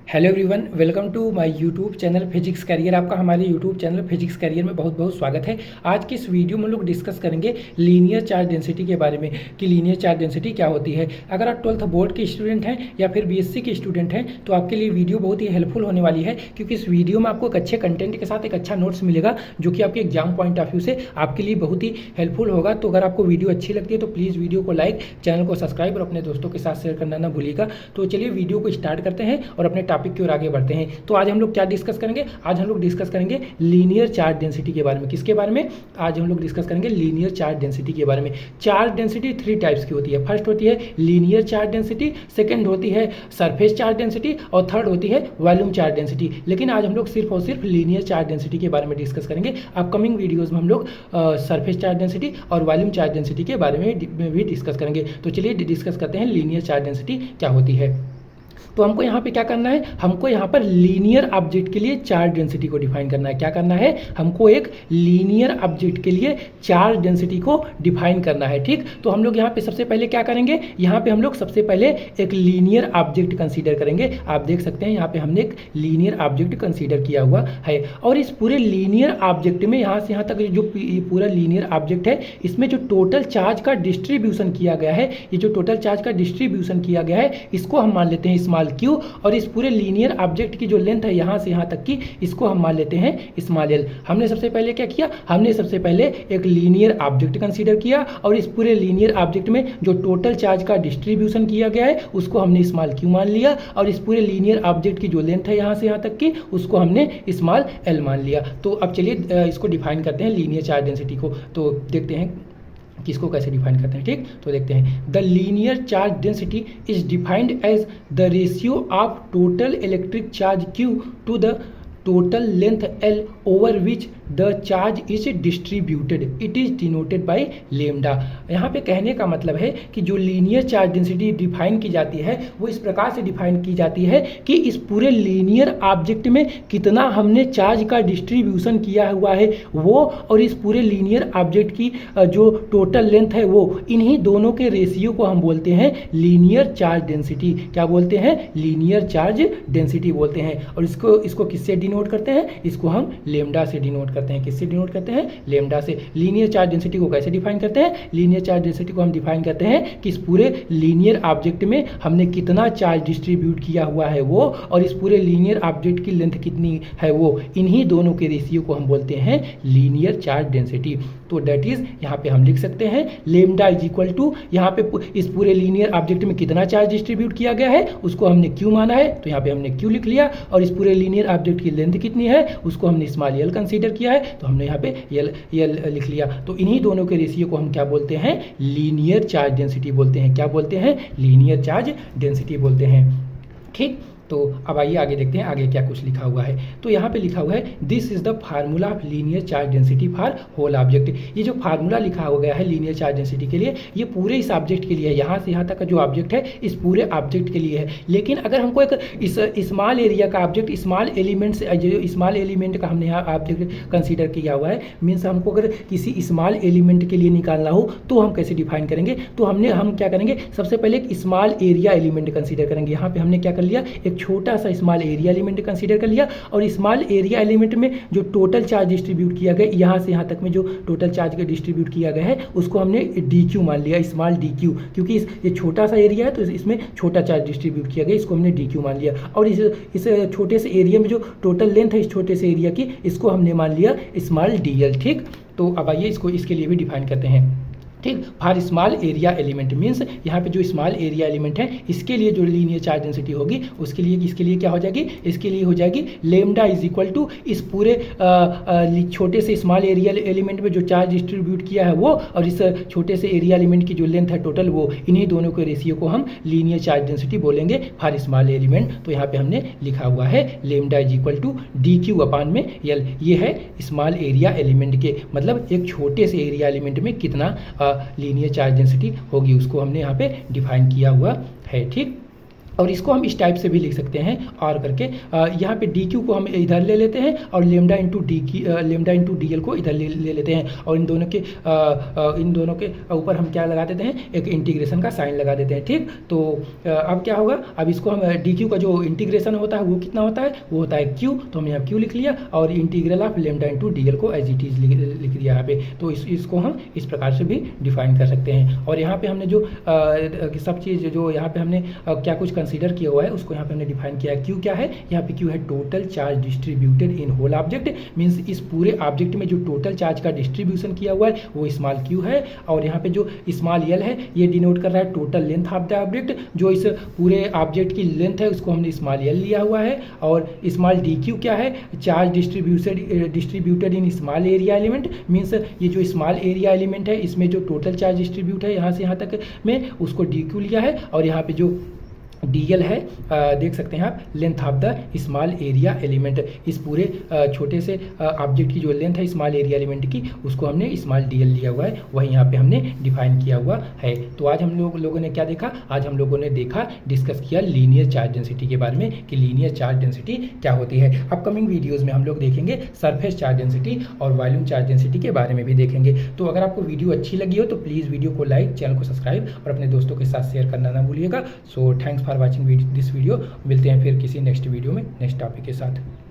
Hello everyone, welcome to my YouTube channel physics career. आपका हमारे YouTube channel physics career में बहुत बहुत स्वागत है। आज की इस वीडियो में हम लोग डिस्कस करेंगे लीनियर चार्ज डेंसिटी के बारे में कि लीनियर चार्ज डेंसिटी क्या होती है। अगर आप 12th बोर्ड के स्टूडेंट हैं या फिर बीएससी के स्टूडेंट हैं तो आपके लिए वीडियो बहुत ही हेल्पफुल होने वाली है, क्योंकि इस वीडियो में आपको एक अच्छे कंटेंट के साथ एक अच्छा नोट्स मिलेगा जो कि आपके एग्जाम पॉइंट ऑफ व्यू से आपके लिए बहुत ही हेल्पफुल होगा। तो अगर आपको वीडियो अच्छी लगती है तो प्लीज़ वीडियो को लाइक, चैनल को सब्सक्राइब और अपने दोस्तों के साथ शेयर करना ना भूलिएगा। तो चलिए वीडियो को स्टार्ट करते हैं और अपने टॉपिक की ओर आगे बढ़ते हैं। तो आज हम लोग क्या डिस्कस करेंगे? आज हम लोग डिस्कस करेंगे लीनियर चार्ज डेंसिटी के बारे में। किसके बारे में? आज हम लोग डिस्कस करेंगे लीनियर चार्ज डेंसिटी के बारे में। चार्ज डेंसिटी 3 टाइप्स की होती है। फर्स्ट होती है लीनियर चार्ज डेंसिटी, सेकंड होती है सरफेस चार्ज डेंसिटी और थर्ड होती है वॉल्यूम चार्ज डेंसिटी। लेकिन आज हम लोग सिर्फ और सिर्फ लीनियर चार्ज डेंसिटी के बारे में डिस्कस करेंगे। अपकमिंग वीडियोज में हम लोग सरफेस चार्ज डेंसिटी और वॉल्यूम चार्ज डेंसिटी के बारे में भी डिस्कस करेंगे। तो चलिए डिस्कस करते हैं लीनियर चार्ज डेंसिटी क्या होती है। तो हमको यहाँ पे क्या करना है? हमको यहाँ पर लीनियर ऑब्जेक्ट के लिए चार्ज डेंसिटी को डिफाइन करना है। क्या करना है? हमको एक लीनियर ऑब्जेक्ट के लिए चार्ज डेंसिटी को डिफाइन करना है। ठीक, तो हम लोग यहाँ पे सबसे पहले क्या करेंगे? यहाँ पे हम लोग सबसे पहले एक लीनियर ऑब्जेक्ट कंसीडर करेंगे। आप देख सकते हैं यहाँ पे हमने एक लीनियर ऑब्जेक्ट कंसीडर किया हुआ है और इस पूरे लीनियर ऑब्जेक्ट में यहाँ से यहाँ तक जो पूरा लीनियर ऑब्जेक्ट है, इसमें जो टोटल चार्ज का डिस्ट्रीब्यूशन किया गया है, ये जो टोटल चार्ज का डिस्ट्रीब्यूशन किया गया है, इसको हम मान लेते हैं स्मॉल क्यू। और इस पूरे लीनियर ऑब्जेक्ट की जो लेंथ है यहाँ से यहाँ तक की, इसको हम मान लेते हैं स्मॉल एल। हमने सबसे पहले क्या किया? हमने सबसे पहले एक लीनियर ऑब्जेक्ट कंसीडर किया और इस पूरे लीनियर ऑब्जेक्ट में जो टोटल चार्ज का डिस्ट्रीब्यूशन किया गया है उसको हमने स्मॉल क्यू मान लिया और इस पूरे लीनियर ऑब्जेक्ट की जो लेंथ है यहाँ से यहाँ तक की, उसको हमने स्मॉल एल मान लिया। तो अब चलिए इसको डिफाइन करते हैं लीनियर चार्ज डेंसिटी को। तो देखते हैं किसको कैसे डिफाइन करते हैं। ठीक, तो देखते हैं। The linear charge density is defined as the ratio of total electric charge Q to the total length L over which the charge is distributed. It is denoted by lambda. यहाँ पे कहने का मतलब है कि जो लीनियर चार्ज डेंसिटी डिफाइन की जाती है वो इस प्रकार से डिफाइन की जाती है कि इस पूरे लीनियर ऑब्जेक्ट में कितना हमने चार्ज का डिस्ट्रीब्यूशन किया हुआ है वो, और इस पूरे लीनियर ऑब्जेक्ट की जो टोटल लेंथ है वो, इन्हीं दोनों के रेशियो को हम बोलते हैं लीनियर चार्ज डेंसिटी। क्या बोलते हैं? लीनियर चार्ज डेंसिटी बोलते हैं। और इसको किससे डिनोट करते हैं? इसको हम लेमडा से डिनोट करते हैं। किससे डिनोट करते हैं? लेमडा से। लीनियर चार्ज डेंसिटी को कैसे डिफाइन करते हैं? लीनियर चार्ज डेंसिटी को हम डिफाइन करते हैं कि इस पूरे लीनियर ऑब्जेक्ट में हमने कितना चार्ज डिस्ट्रीब्यूट किया हुआ है वो, और इस पूरे लीनियर ऑब्जेक्ट की लेंथ कितनी है वो, इन्हीं दोनों के रेशियो को हम बोलते हैं लीनियर चार्ज डेंसिटी। तो दैट इज, यहाँ पे हम लिख सकते हैं लेमडा इज इक्वल टू, यहाँ पे इस पूरे लीनियर ऑब्जेक्ट में कितना चार्ज डिस्ट्रीब्यूट किया गया है उसको हमने क्यू माना है, तो यहाँ पे हमने क्यू लिख लिया। और इस पूरे लीनियर ऑब्जेक्ट की लेंथ कितनी है उसको हमने स्मॉल एल कंसीडर किया है, तो हमने यहाँ पे एल लिख लिया। तो इन्हीं दोनों के रेशियो को हम क्या बोलते हैं? लीनियर चार्ज डेंसिटी बोलते हैं। क्या बोलते हैं? लीनियर चार्ज डेंसिटी बोलते हैं। ठीक, तो अब आइए आगे देखते हैं आगे क्या कुछ लिखा हुआ है। तो यहाँ पे लिखा हुआ है this is the formula of linear charge density for whole object. ये जो फार्मूला लिखा हो गया है लीनियर चार्ज डेंसिटी के लिए, ये पूरे इस ऑब्जेक्ट के लिए है। यहाँ से यहाँ तक का जो ऑब्जेक्ट है इस पूरे ऑब्जेक्ट के लिए है। लेकिन अगर हमको एक इस स्मॉल एरिया का ऑब्जेक्ट, स्मॉल एलिमेंट से, जो स्मॉल एलिमेंट का हमने यहाँ ऑब्जेक्ट कंसीडर किया हुआ है, मीन्स हमको अगर किसी स्मॉल एलिमेंट के लिए निकालना हो तो हम कैसे डिफाइन करेंगे? तो हम क्या करेंगे? सबसे पहले एक स्मॉल एरिया एलिमेंट कंसीडर करेंगे। यहाँ पे हमने क्या कर लिया? एक छोटा सा स्मॉल एरिया एलिमेंट कंसीडर कर लिया और स्मॉल एरिया एलिमेंट में जो टोटल चार्ज डिस्ट्रीब्यूट किया गया, यहाँ से यहाँ तक में जो टोटल चार्ज का डिस्ट्रीब्यूट किया गया है उसको हमने डी मान लिया, स्मॉल डी, क्योंकि ये छोटा सा एरिया है तो इसमें छोटा चार्ज डिस्ट्रीब्यूट किया गया, इसको हमने डी मान लिया। और इस छोटे से एरिया में जो टोटल लेंथ है इस छोटे से एरिया की, इसको हमने मान लिया स्मॉल डी एल। ठीक, तो अब आइए इसके लिए भी डिफाइन करते हैं। ठीक, for small area element means यहाँ पे जो स्मॉल एरिया एलिमेंट है इसके लिए जो लीनियर चार्ज डेंसिटी होगी उसके लिए इसके लिए क्या हो जाएगी? इसके लिए हो जाएगी लेमडा इज इक्वल टू इस पूरे छोटे से स्मॉल एरिया एलिमेंट में जो चार्ज डिस्ट्रीब्यूट किया है वो, और इस छोटे से एरिया एलिमेंट की जो लेंथ है टोटल वो, इन्हीं दोनों के रेशियो को हम लीनियर चार्ज डेंसिटी बोलेंगे फॉर स्मॉल एलिमेंट। तो यहाँ पे हमने लिखा हुआ है lambda is equal to D Q upon में एल। ये है स्मॉल एरिया एलिमेंट के, मतलब एक छोटे से एरिया एलिमेंट में कितना लीनियर चार्ज डेंसिटी होगी उसको हमने यहाँ पे डिफाइन किया हुआ है। ठीक, और इसको हम इस टाइप से भी लिख सकते हैं और करके यहाँ पे डी क्यू को हम इधर ले लेते हैं और लेमडा इंटू डी एल को इधर ले लेते हैं और इन दोनों के ऊपर हम क्या लगा देते हैं, एक इंटीग्रेशन का साइन लगा देते हैं। ठीक, तो अब क्या होगा, अब इसको हम डी क्यू का जो इंटीग्रेशन होता है वो कितना होता है, वो होता है क्यू, तो हम यहाँ क्यू लिख लिया और integral of lambda into D L को एज इट इज लिख दिया यहाँ पे। तो इसको हम इस प्रकार से भी डिफाइन कर सकते हैं। और यहाँ पे हमने जो सब चीज़ जो यहाँ पे हमने क्या कुछ कंसीडर किया हुआ है उसको यहाँ पे हमने डिफाइन किया है। क्यू क्या है, यहाँ पे क्यू है total charge distributed in whole object, means इस पूरे ऑब्जेक्ट में जो टोटल चार्ज का डिस्ट्रीब्यूशन किया हुआ है वो स्मॉल क्यू है। और यहाँ पे जो स्मॉल एल है ये डिनोट कर रहा है total length of the object, जो इस पूरे ऑब्जेक्ट की लेंथ है उसको हमने स्मॉल एल लिया हुआ है। और स्मॉल डी क्यू क्या है, charge distributed in small area element, means ये जो स्मॉल एरिया एलिमेंट है इसमें जो टोटल चार्ज डिस्ट्रीब्यूट है यहाँ से यहाँ तक में उसको डी क्यू लिया है। और यहाँ पे जो DL है देख सकते हैं आप, length of the small area element, इस पूरे छोटे से ऑब्जेक्ट की जो लेंथ है स्मॉल एरिया एलिमेंट की उसको हमने स्मॉल DL लिया हुआ है, वही यहाँ पे हमने डिफाइन किया हुआ है। तो आज हम लोगों ने क्या देखा, आज हम लोगों ने डिस्कस किया लीनियर चार्ज डेंसिटी के बारे में कि लीनियर चार्ज डेंसिटी क्या होती है। अपकमिंग वीडियोज़ में हम लोग देखेंगे सरफेस चार्ज डेंसिटी और वॉल्यूम चार्ज डेंसिटी के बारे में भी देखेंगे। तो अगर आपको वीडियो अच्छी लगी हो तो प्लीज़ वीडियो को लाइक, चैनल को सब्सक्राइब और अपने दोस्तों के साथ शेयर करना ना भूलिएगा। So thanks for watching this video. मिलते हैं फिर किसी नेक्स्ट वीडियो में नेक्स्ट टॉपिक के साथ।